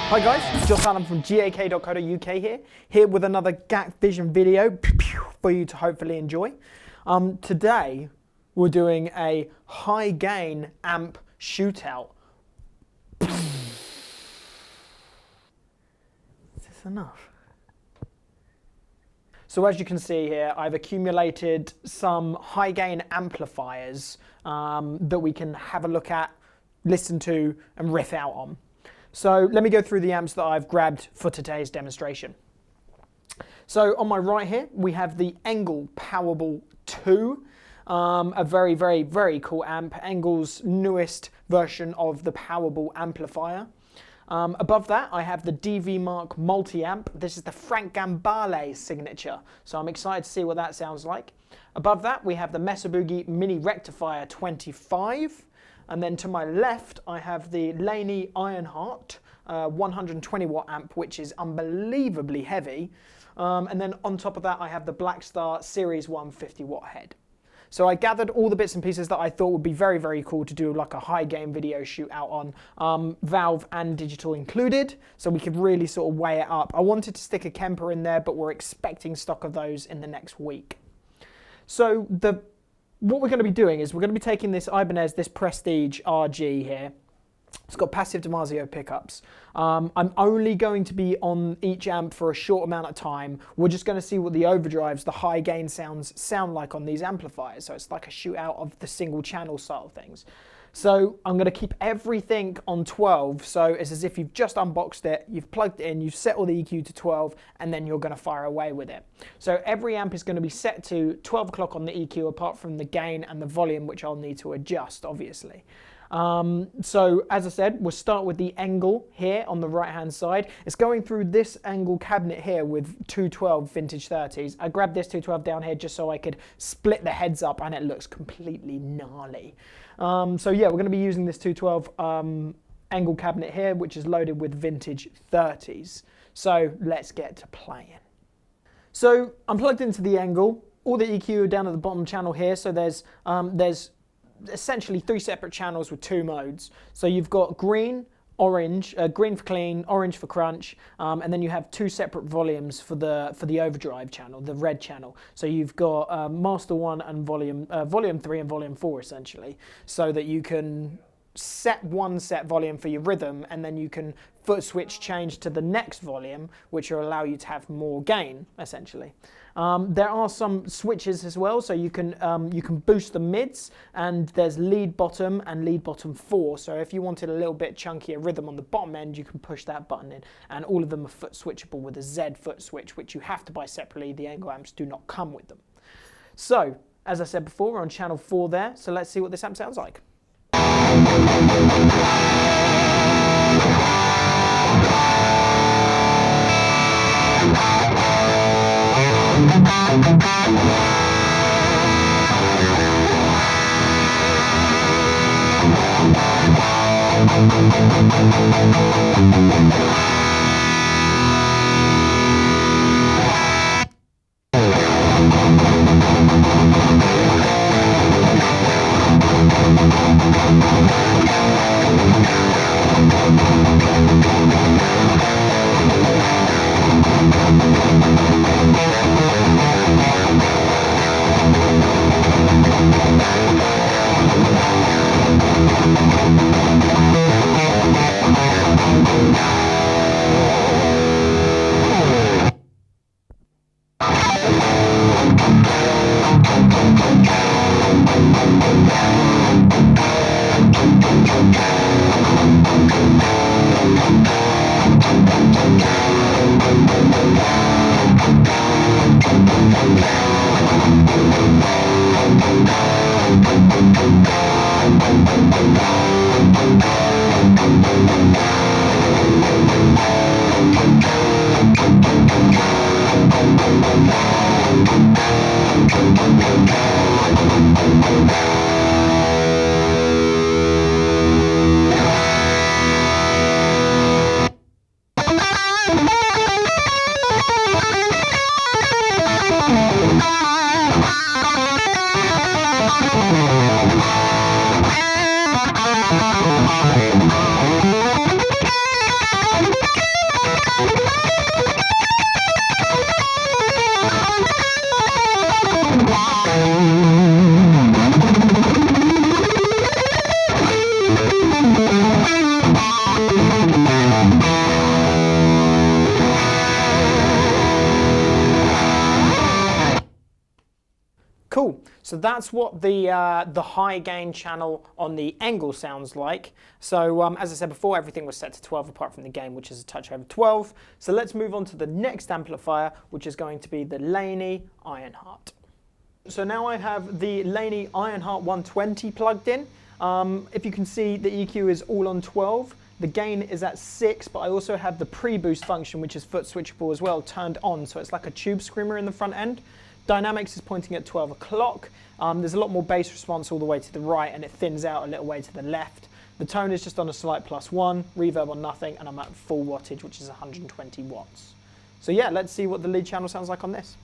Hi guys, Josh Allen from gak.co.uk here with another GAC Vision video for you to hopefully enjoy. Today we're doing a high gain amp shootout. Is this enough? So as you can see here, I've accumulated some high gain amplifiers that we can have a look at, listen to and riff out on. So let me go through the amps that I've grabbed for today's demonstration. So on my right here, we have the Engl Powerball 2, a very, very, very cool amp, Engl's newest version of the Powerball amplifier. Above that, I have the Divi Mark Multiamp. This is the Frank Gambale signature, so I'm excited to see what that sounds like. Above that, we have the Mesa Boogie Mini Rectifier 25. And then to my left, I have the Laney Ironheart 120 watt amp, which is unbelievably heavy. And then on top of that, I have the Blackstar Series 1 50 watt head. So I gathered all the bits and pieces that I thought would be very, very cool to do like a high gain video shoot out on, Valve and digital included, so we could really sort of weigh it up. I wanted to stick a Kemper in there, but we're expecting stock of those in the next week. So what we're going to be doing is we're going to be taking this Ibanez, this Prestige RG here. It's got passive DiMarzio pickups. I'm only going to be on each amp for a short amount of time. We're just going to see what the overdrives, the high gain sounds sound like on these amplifiers. So it's like a shootout of the single channel style things. So I'm going to keep everything on 12, so it's as if you've just unboxed it, you've plugged it in, you've set all the EQ to 12, and then you're going to fire away with it. So every amp is going to be set to 12 o'clock on the EQ, apart from the gain and the volume, which I'll need to adjust, obviously. So as I said, we'll start with the Engl here on the right hand side. It's going through this Engl cabinet here with 212 vintage 30s. I grabbed this 212 down here just so I could split the heads up, and it looks completely gnarly. So yeah, we're going to be using this 212 Engl cabinet here, which is loaded with vintage 30s. So let's get to playing. So I'm plugged into the Engl. All the EQ down at the bottom channel here. So there's essentially 3 separate channels with 2 modes. So you've got green, orange, green for clean, orange for crunch, and then you have 2 separate volumes for the overdrive channel, the red channel. So you've got master 1 and volume 3 and volume 4 essentially, so that you can set one set volume for your rhythm, and then you can foot switch change to the next volume, which will allow you to have more gain essentially. There are some switches as well, so you can boost the mids, and there's lead bottom and lead bottom 4. So if you wanted a little bit chunkier rhythm on the bottom end, you can push that button in, and all of them are foot switchable with a Z foot switch, which you have to buy separately. The Engl amps do not come with them. So as I said before, we're on channel 4 there. So let's see what this amp sounds like. Cool, so that's what the high gain channel on the Engl sounds like. So as I said before, everything was set to 12 apart from the gain, which is a touch over 12. So let's move on to the next amplifier, which is going to be the Laney Ironheart. So now I have the Laney Ironheart 120 plugged in. If you can see, the EQ is all on 12. The gain is at 6, but I also have the pre-boost function, which is foot switchable as well, turned on. So it's like a tube screamer in the front end. Dynamics is pointing at 12 o'clock. There's a lot more bass response all the way to the right, and it thins out a little way to the left. The tone is just on a slight +1, reverb on nothing, and I'm at full wattage, which is 120 watts. So yeah, let's see what the lead channel sounds like on this.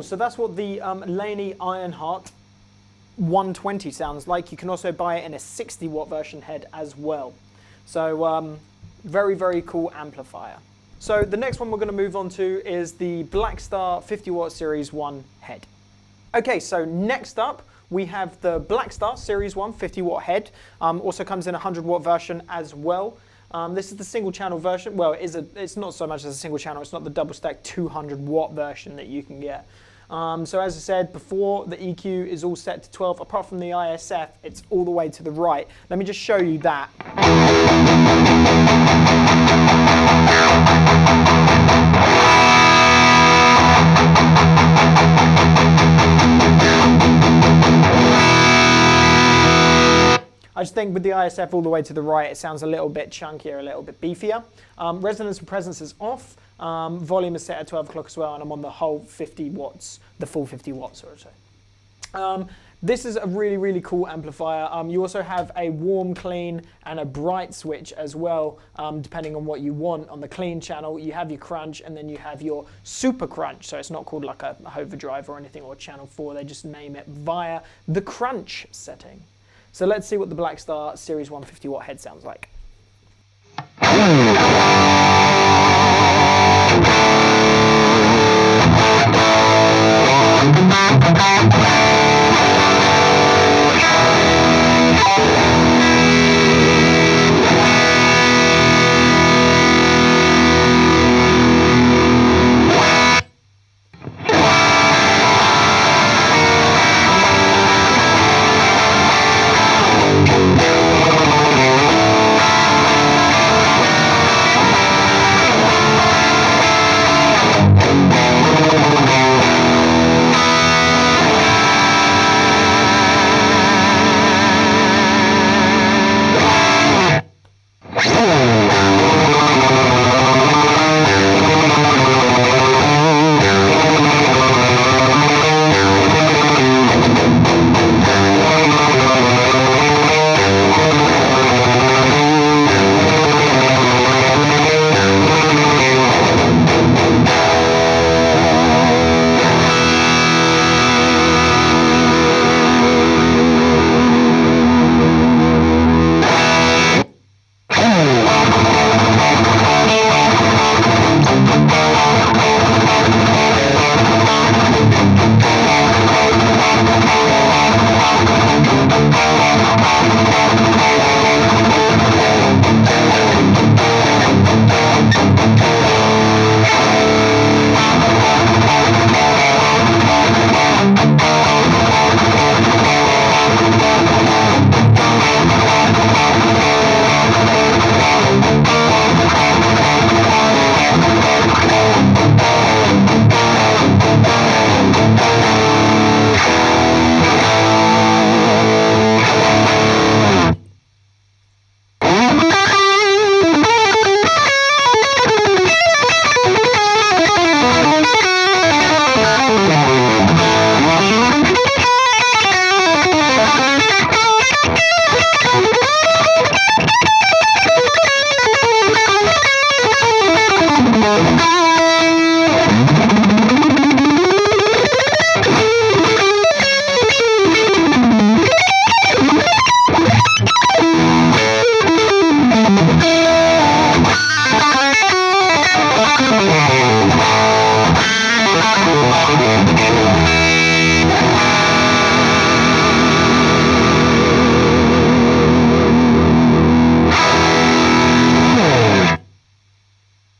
So that's what the Laney Ironheart 120 sounds like. You can also buy it in a 60 watt version head as well. So very, very cool amplifier. So the next one we're going to move on to is the Blackstar 50 watt Series 1 head. Okay, so next up we have the Blackstar Series 1 50 watt head. Also comes in a 100 watt version as well. This is the single channel version. Well, it's not so much as a single channel, it's not the double stack 200 watt version that you can get. So as I said before, the EQ is all set to 12. Apart from the ISF, it's all the way to the right. Let me just show you that. I just think with the ISF all the way to the right, it sounds a little bit chunkier, a little bit beefier. Resonance and presence is off. Volume is set at 12 o'clock as well, and I'm on the whole 50 watts, the full 50 watts or so. This is a really, really cool amplifier. You also have a warm, clean, and a bright switch as well, depending on what you want. On the clean channel, you have your crunch, and then you have your super crunch. So it's not called like a overdrive or anything, or channel 4. They just name it via the crunch setting. So let's see what the Blackstar Series 150 watt head sounds like.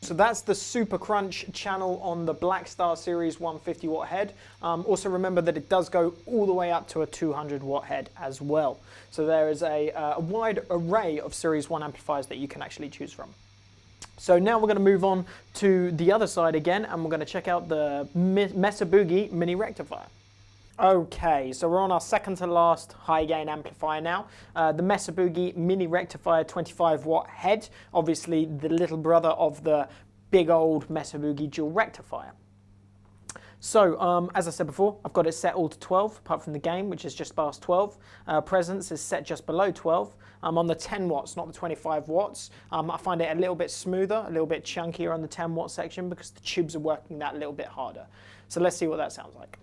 So that's the Super Crunch channel on the Blackstar Series 150 watt head. Also remember that it does go all the way up to a 200 watt head as well. So there is a wide array of Series 1 amplifiers that you can actually choose from. So now we're going to move on to the other side again, and we're going to check out the Mesa Boogie Mini Rectifier. Okay, so we're on our second to last high gain amplifier now. The Mesa Boogie Mini Rectifier 25 watt head, obviously the little brother of the big old Mesa Boogie dual rectifier. So, as I said before, I've got it set all to 12, apart from the gain, which is just past 12. Presence is set just below 12. I'm on the 10 watts, not the 25 watts. I find it a little bit smoother, a little bit chunkier on the 10 watt section because the tubes are working that little bit harder. So let's see what that sounds like.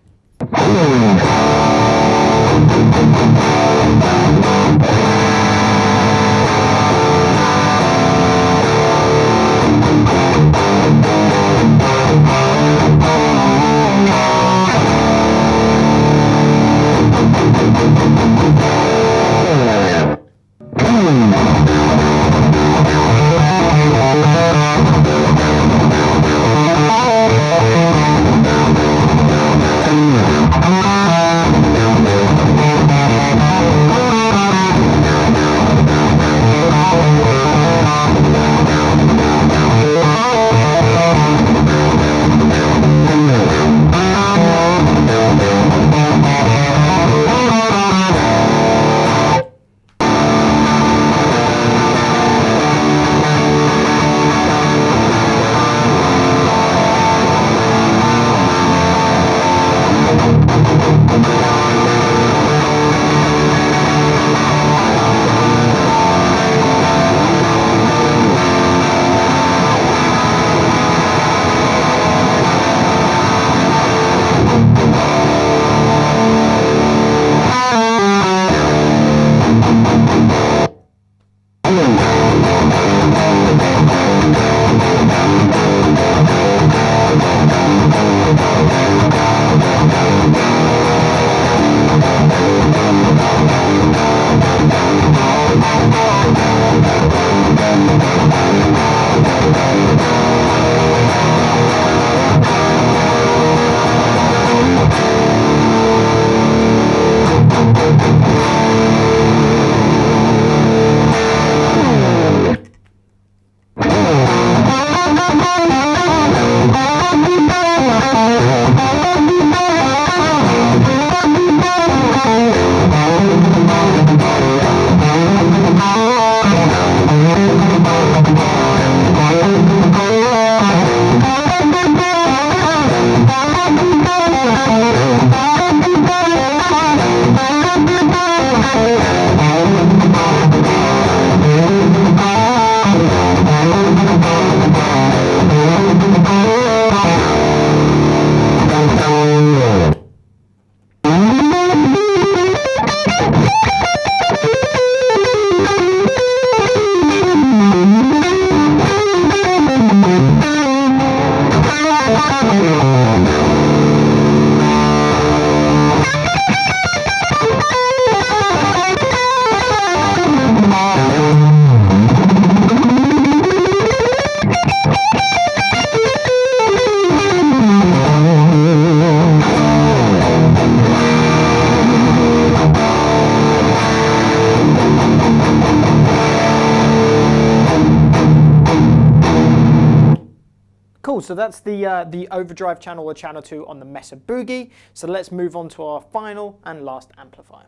Cool, so that's the overdrive channel or channel 2 on the Mesa Boogie. So let's move on to our final and last amplifier.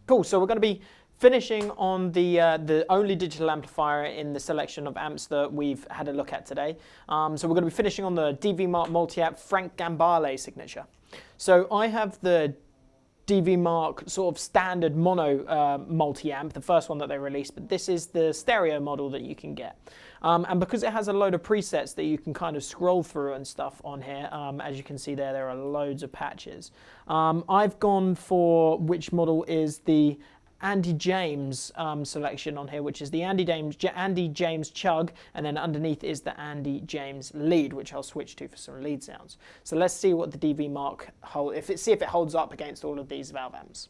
Cool, so we're going to be finishing on the only digital amplifier in the selection of amps that we've had a look at today. So we're going to be finishing on the Divi Mark Multiamp Frank Gambale signature. So I have the Divi Mark sort of standard mono multi-amp, the first one that they released, but this is the stereo model that you can get. And because it has a load of presets that you can kind of scroll through and stuff on here, as you can see there are loads of patches. I've gone for which model is the Andy James selection on here, which is the Andy James Chug, and then underneath is the Andy James Lead, which I'll switch to for some lead sounds. So let's see what the Divi Mark see if it holds up against all of these valve amps.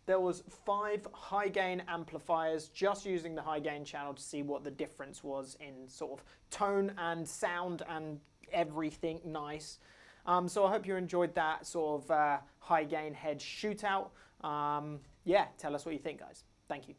There was 5 high gain amplifiers, just using the high gain channel to see what the difference was in sort of tone and sound and everything nice. So I hope you enjoyed that sort of high gain head shootout. Yeah, tell us what you think, guys. Thank you.